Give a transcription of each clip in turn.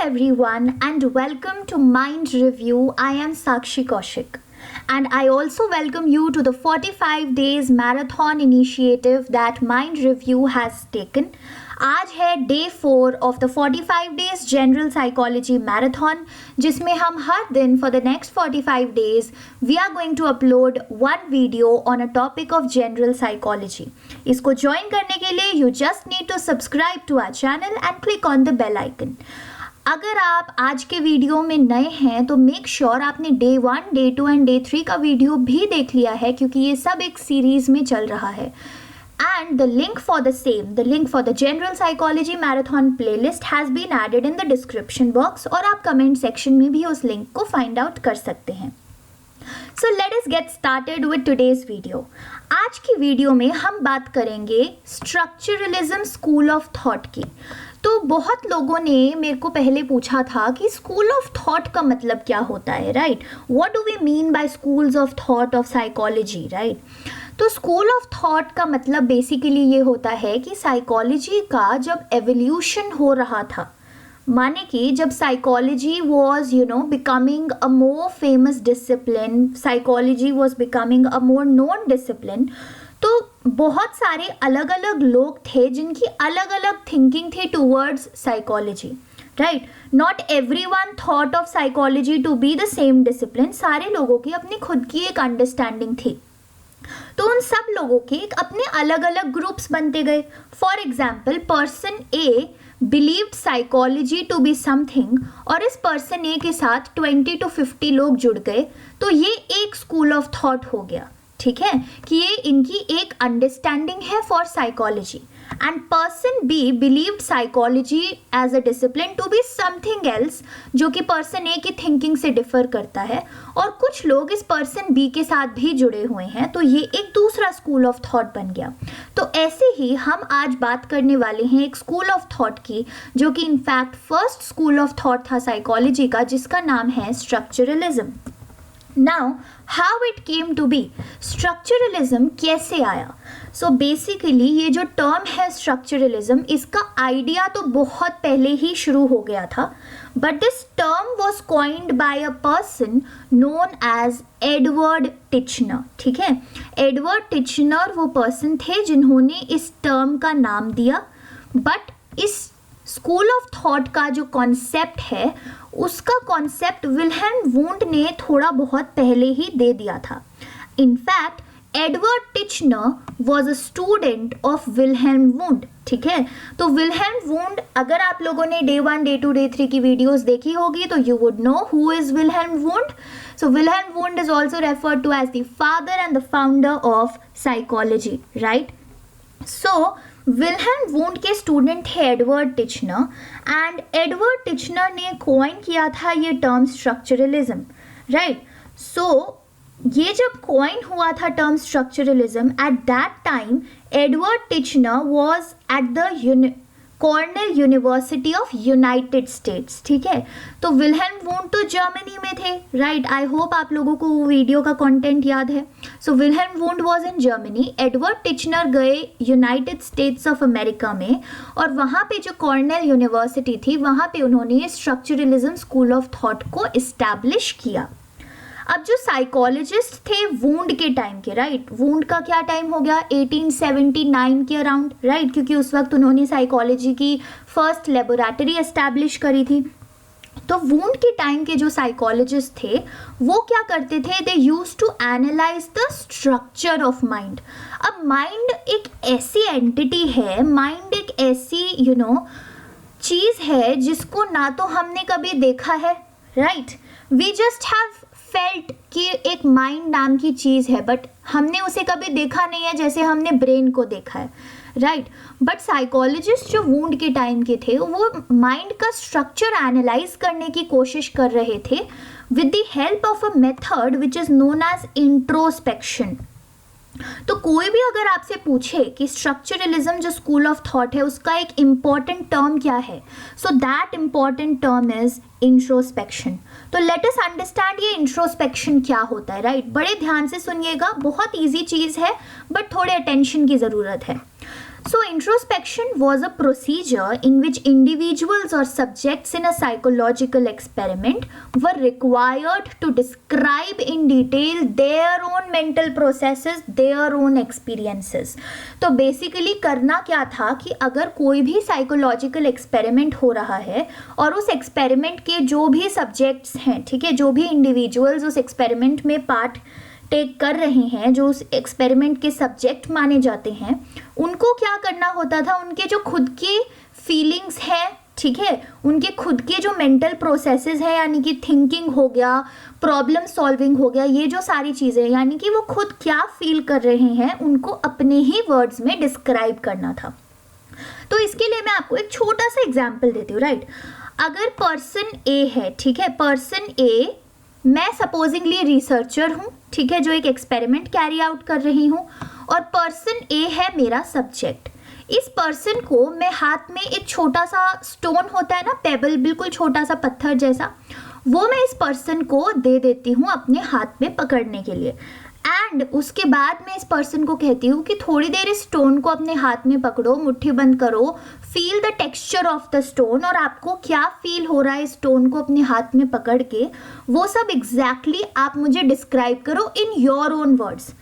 everyone and welcome to Mind Review. I am Sakshi Kaushik and I also welcome you to the 45 days marathon initiative that Mind Review has taken. आज है day 4 of the 45 days general psychology marathon जिसमें हम हर दिन for the next 45 days we are going to upload one video on a topic of general psychology. इसको join करने के लिए you just need to subscribe to our channel and click on the bell icon. अगर आप आज के video में नए हैं तो मेक श्योर आपने डे 1, डे 2 एंड डे 3 का वीडियो भी देख लिया है क्योंकि ये सब एक सीरीज में चल रहा है. And the link for the same, the link for the General Psychology Marathon playlist has been added in the description box और आप comment section में भी उस link को find out कर सकते हैं. So let us get started with today's video. आज की वीडियो में हम बात करेंगे Structuralism School of Thought की. तो बहुत लोगों ने मेरे को पहले पूछा था कि स्कूल ऑफ थॉट का मतलब क्या होता है, right? What do we mean by schools of thought of psychology, right? तो स्कूल ऑफ थॉट का मतलब बेसिकली ये होता है कि साइकोलॉजी का जब एवोल्यूशन हो रहा था, माने कि जब psychology was becoming a more famous discipline, psychology was becoming a more known discipline, तो बहुत सारे अलग अलग लोग थे जिनकी अलग अलग थिंकिंग थी towards psychology, right? Not every one thought of psychology to be the same discipline. सारे लोगों की अपनी खुद की एक अंडरस्टैंडिंग थी, तो उन सब लोगों के एक अपने अलग अलग ग्रुप्स बनते गए. For example, person A believed psychology to be something और इस पर्सन ए के साथ 20 to 50 लोग जुड़ गए, तो ये एक स्कूल ऑफ थॉट हो गया. ठीक है कि ये इनकी एक अंडरस्टैंडिंग है for psychology. And person B believed psychology as a discipline to be something else, जो कि पर्सन ए की थिंकिंग से डिफर करता है और कुछ लोग इस पर्सन बी के साथ भी जुड़े हुए हैं, तो ये एक दूसरा स्कूल ऑफ थॉट बन गया. तो ऐसे ही हम आज बात करने वाले हैं एक स्कूल ऑफ थॉट की जो कि in fact first school of thought था साइकोलॉजी का, जिसका नाम है structuralism. Now, how it came to be? Structuralism कैसे आया? So basically ये जो टर्म है structuralism, इसका आइडिया तो बहुत पहले ही शुरू हो गया था, but this term was coined by a person known as Edward Titchener. ठीक है, एडवर्ड टिचनर वो पर्सन थे जिन्होंने इस टर्म का नाम दिया. बट इस स्कूल ऑफ थॉट का जो कॉन्सेप्ट है उसका कॉन्सेप्ट विल्हेल्म वुंड ने थोड़ा बहुत पहले ही दे दिया था. In fact Edward Titchener was a student of Wilhelm wound. ठीक है, तो विल्हेल्म वुंड, अगर आप लोगों ने डे 1, डे 2, डे 3 की वीडियोस देखी होगी तो you would know who is Wilhelm Wundt. So Wilhelm Wundt is also referred to as the father and the founder of psychology, right? So Wilhelm Wundt के student थे Edward Titchener and Edward Titchener ने coin किया था ये term structuralism, right? सो ये जब coin हुआ था term structuralism, at that time Edward Titchener was at the Cornell university of United states. ठीक है, तो विल्हेल्म वुंड तो जर्मनी में थे, राइट? आई होप आप लोगों को वो वीडियो का कंटेंट याद है. So Wilhelm Wundt was in Germany, Edward Titchener गए यूनाइटेड स्टेट्स ऑफ अमेरिका में और वहाँ पे जो कॉर्नेल यूनिवर्सिटी थी वहाँ पे उन्होंने स्ट्रक्चरलिज्म स्कूल ऑफ थॉट को इस्टेब्लिश किया. अब जो साइकोलॉजिस्ट थे वुंड के टाइम के, राइट? वुंड का क्या टाइम हो गया? 1879 के अराउंड, राइट? क्योंकि उस वक्त उन्होंने साइकोलॉजी की फर्स्ट लेबोरेटरी एस्टैब्लिश करी थी. तो वुंड के टाइम के जो साइकोलॉजिस्ट थे वो क्या करते थे? They use to analyse the structure of mind. अब माइंड एक ऐसी एंटिटी है, माइंड एक ऐसी चीज़ है जिसको ना तो हमने कभी देखा है, right? We just have felt कि एक माइंड नाम की चीज़ है, बट हमने उसे कभी देखा नहीं है जैसे हमने ब्रेन को देखा है, राइट? बट साइकोलॉजिस्ट जो वुंड के टाइम के थे वो माइंड का स्ट्रक्चर एनालाइज करने की कोशिश कर रहे थे with the help of a method which is known as introspection. तो कोई भी अगर आपसे पूछे कि स्ट्रक्चरलिज्म जो स्कूल ऑफ थॉट है उसका एक इम्पॉर्टेंट टर्म क्या है, so that important term is introspection. तो लेट अस अंडरस्टैंड ये इंट्रोस्पेक्शन क्या होता है, राइट? बड़े ध्यान से सुनिएगा, बहुत ईजी चीज़ है बट थोड़े अटेंशन की ज़रूरत है. So, introspection was a procedure in which individuals or subjects in a psychological experiment were required to describe in detail their own mental processes, their own experiences. तो बेसिकली करना क्या था कि अगर कोई भी साइकोलॉजिकल एक्सपेरिमेंट हो रहा है और उस एक्सपेरिमेंट के जो भी सब्जेक्ट्स हैं, ठीक है, जो भी इंडिविजुअल्स उस एक्सपेरिमेंट में पार्ट टेक कर रहे हैं, जो उस एक्सपेरिमेंट के सब्जेक्ट माने जाते हैं, उनको क्या करना होता था, उनके जो खुद के फीलिंग्स हैं, ठीक है, उनके खुद के जो मेंटल प्रोसेसेस हैं, यानी कि थिंकिंग हो गया, प्रॉब्लम सॉल्विंग हो गया, ये जो सारी चीज़ें, यानी कि वो खुद क्या फील कर रहे हैं, उनको अपने ही वर्ड्स में डिस्क्राइब करना था। तो इसके लिए मैं आपको एक छोटा सा एग्जाम्पल देती हूँ, राइट। अगर पर्सन ए है, ठीक है, पर्सन ए, मैं सपोजिंगली रिसर्चर हूँ, ठीक है, जो एक एक्सपेरिमेंट कैरी आउट कर रही हूँ, और पर्सन ए है मेरा सब्जेक्ट। इस पर्सन को मैं हाथ में एक छोटा सा स्टोन होता है ना, पेबल, बिल्कुल छोटा सा पत्थर जैसा, वो मैं इस पर्सन को दे देती हूँ अपने हाथ में पकड़ने के लिए। एंड उसके बाद मैं इस पर्सन को कहती हूँ कि थोड़ी देर इस स्टोन को अपने हाथ में पकड़ो, मुट्ठी बंद करो, feel the texture of the stone, और आपको क्या फील हो रहा है इस स्टोन को अपने हाथ में पकड़ के, वो सब एग्जैक्टली आप मुझे डिस्क्राइब करो इन योर ओन वर्ड्स।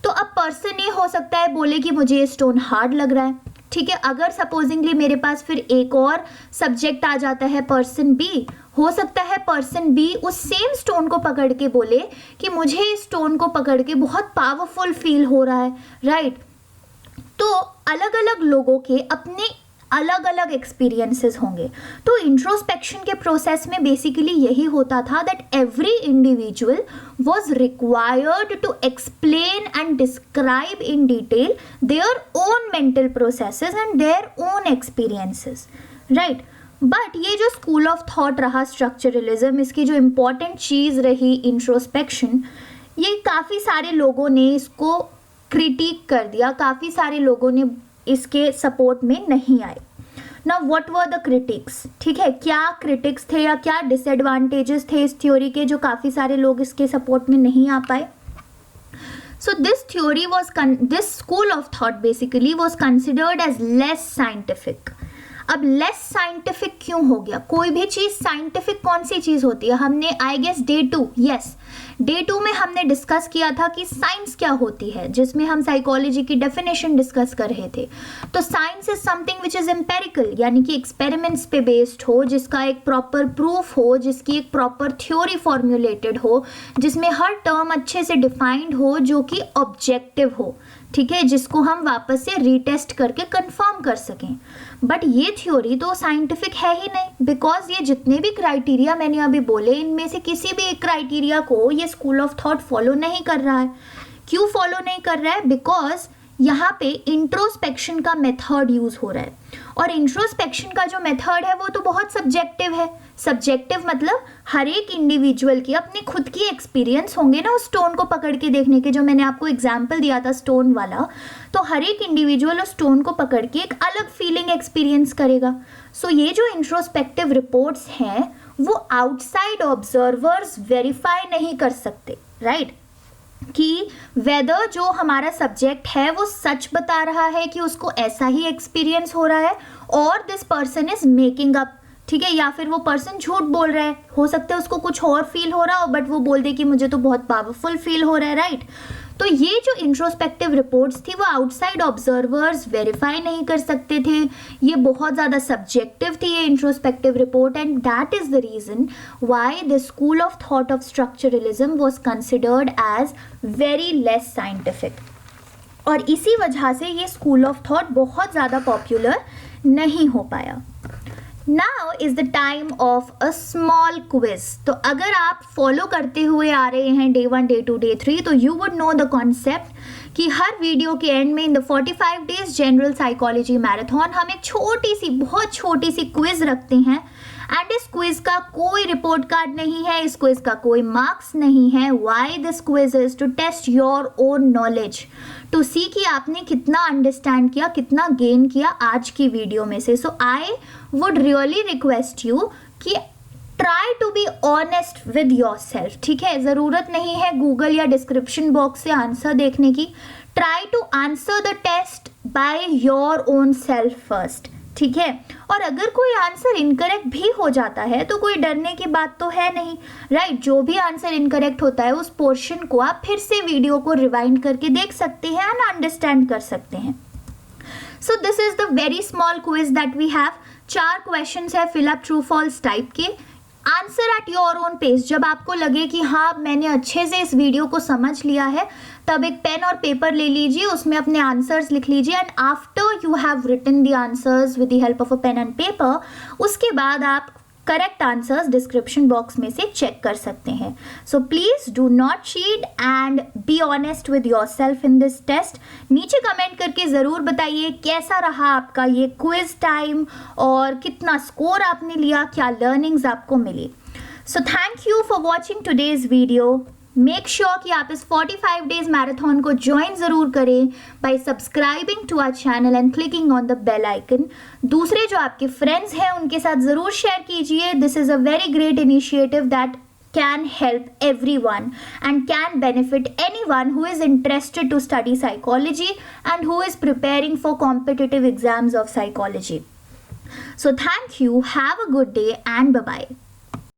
तो अब पर्सन ये हो सकता है बोले कि मुझे ये स्टोन हार्ड लग रहा है, ठीक है। अगर सपोजिंगली मेरे पास फिर एक और सब्जेक्ट आ जाता है, पर्सन बी, हो सकता है पर्सन बी उस सेम स्टोन को पकड़ के बोले कि मुझे इस स्टोन को पकड़ के बहुत पावरफुल फील हो रहा है, राइट। तो अलग अलग लोगों के अपने अलग अलग एक्सपीरियंसेस होंगे। तो इंट्रोस्पेक्शन के प्रोसेस में बेसिकली यही होता था that every individual was required to explain and describe in detail their own mental processes and their own experiences, right. But ये जो स्कूल ऑफ थॉट रहा स्ट्रक्चरलिज्म, इसकी जो इम्पॉर्टेंट चीज़ रही इंट्रोस्पेक्शन, ये काफ़ी सारे लोगों ने इसको क्रिटिक कर दिया, काफ़ी सारे लोगों ने इसके सपोर्ट में नहीं आए। Now what were the critics, ठीक है, क्या क्रिटिक्स थे या क्या डिसएडवांटेजेस थे इस थ्योरी के जो काफ़ी सारे लोग इसके सपोर्ट में नहीं आ पाए। So this theory was, this school of thought basically was considered as less scientific. अब लेस साइंटिफिक क्यों हो गया? कोई भी चीज़ साइंटिफिक कौन सी चीज़ होती है? हमने आई गेस डे 2 में हमने डिस्कस किया था कि साइंस क्या होती है, जिसमें हम साइकोलॉजी की डेफिनेशन डिस्कस कर रहे थे। तो science is something which is empirical, यानी कि एक्सपेरिमेंट्स पे बेस्ड हो, जिसका एक प्रॉपर प्रूफ हो, जिसकी एक प्रॉपर थ्योरी फॉर्मुलेटेड हो, जिसमें हर टर्म अच्छे से डिफाइंड हो, जो कि ऑब्जेक्टिव हो, ठीक है, जिसको हम वापस से रीटेस्ट करके कंफर्म कर सकें। बट ये थ्योरी तो साइंटिफिक है ही नहीं, बिकॉज ये जितने भी क्राइटेरिया मैंने अभी बोले, इनमें से किसी भी एक क्राइटेरिया को ये स्कूल ऑफ थॉट फॉलो नहीं कर रहा है। क्यों फॉलो नहीं कर रहा है? बिकॉज यहाँ पे इंट्रोस्पेक्शन का मेथड यूज हो रहा है, और इंट्रोस्पेक्शन का जो मेथड है वो तो बहुत सब्जेक्टिव है। सब्जेक्टिव मतलब हर एक इंडिविजुअल की अपने खुद की एक्सपीरियंस होंगे ना उस स्टोन को पकड़ के देखने के, जो मैंने आपको एग्जाम्पल दिया था स्टोन वाला। तो हर एक इंडिविजुअल उस स्टोन को पकड़ के एक अलग फीलिंग एक्सपीरियंस करेगा। सो ये जो इंट्रोस्पेक्टिव रिपोर्ट्स हैं वो आउटसाइड ऑब्जर्वर्स वेरीफाई नहीं कर सकते, राइट, कि वेदर जो हमारा सब्जेक्ट है वो सच बता रहा है कि उसको ऐसा ही एक्सपीरियंस हो रहा है, और this person is making up, ठीक है, या फिर वो पर्सन झूठ बोल रहा है। हो सकता है उसको कुछ और फील हो रहा हो, बट वो बोल दे कि मुझे तो बहुत पावरफुल फील हो रहा है, राइट। तो ये जो इंट्रोस्पेक्टिव रिपोर्ट्स थी वो आउटसाइड ऑब्जर्वर्स वेरीफाई नहीं कर सकते थे, ये बहुत ज़्यादा सब्जेक्टिव थी ये introspective report, and that is the reason why the school of thought of structuralism was considered as very less scientific. और इसी वजह से ये स्कूल ऑफ थॉट बहुत ज़्यादा पॉपुलर नहीं हो पाया। Now is the time of a small quiz. तो अगर आप फॉलो करते हुए आ रहे हैं डे 1, डे 2, डे 3, तो you would know the concept कि हर वीडियो के एंड में in the 45 days general psychology marathon हम एक छोटी सी, बहुत छोटी सी क्विज रखते हैं, एंड इस क्विज का कोई रिपोर्ट कार्ड नहीं है, इस क्विज का कोई मार्क्स नहीं है। Why this quiz is to test your own knowledge, to see कि आपने कितना अंडरस्टैंड किया, कितना गेन किया आज की वीडियो में से। So I would really request you कि try to be honest with yourself, ठीक है। ज़रूरत नहीं है गूगल या डिस्क्रिप्शन बॉक्स से आंसर देखने की। Try to answer the test by your own self first, ठीक है। और अगर कोई आंसर इनकरेक्ट भी हो जाता है तो कोई डरने की बात तो है नहीं, राइट। जो भी आंसर इनकरेक्ट होता है उस पोर्शन को आप फिर से वीडियो को रिवाइंड करके देख सकते हैं एंड अंडरस्टैंड कर सकते हैं। So this is the very small quiz that we have. 4 questions है fill up true false type के। Answer at your own pace. जब आपको लगे कि हाँ मैंने अच्छे से इस वीडियो को समझ लिया है, तब एक पेन और पेपर ले लीजिए, उसमें अपने आंसर्स लिख लीजिए and after you have written the answers with the help of a pen and paper, उसके बाद आप करेक्ट आंसर्स डिस्क्रिप्शन बॉक्स में से चेक कर सकते हैं। So please do not cheat and be honest with yourself in this test. नीचे comment करके ज़रूर बताइए कैसा रहा आपका ये क्विज टाइम और कितना स्कोर आपने लिया, क्या लर्निंग्स आपको मिली। So thank you for watching today's video. Make sure कि आप इस 45 डेज मैराथन को ज्वाइन ज़रूर करें by subscribing to our channel and clicking on the bell icon. दूसरे जो आपके फ्रेंड्स हैं उनके साथ ज़रूर शेयर कीजिए। This is a very great initiative that can help everyone and can benefit anyone who is interested to study psychology and who is preparing for competitive exams of psychology. So thank you, have a good day and bye-bye.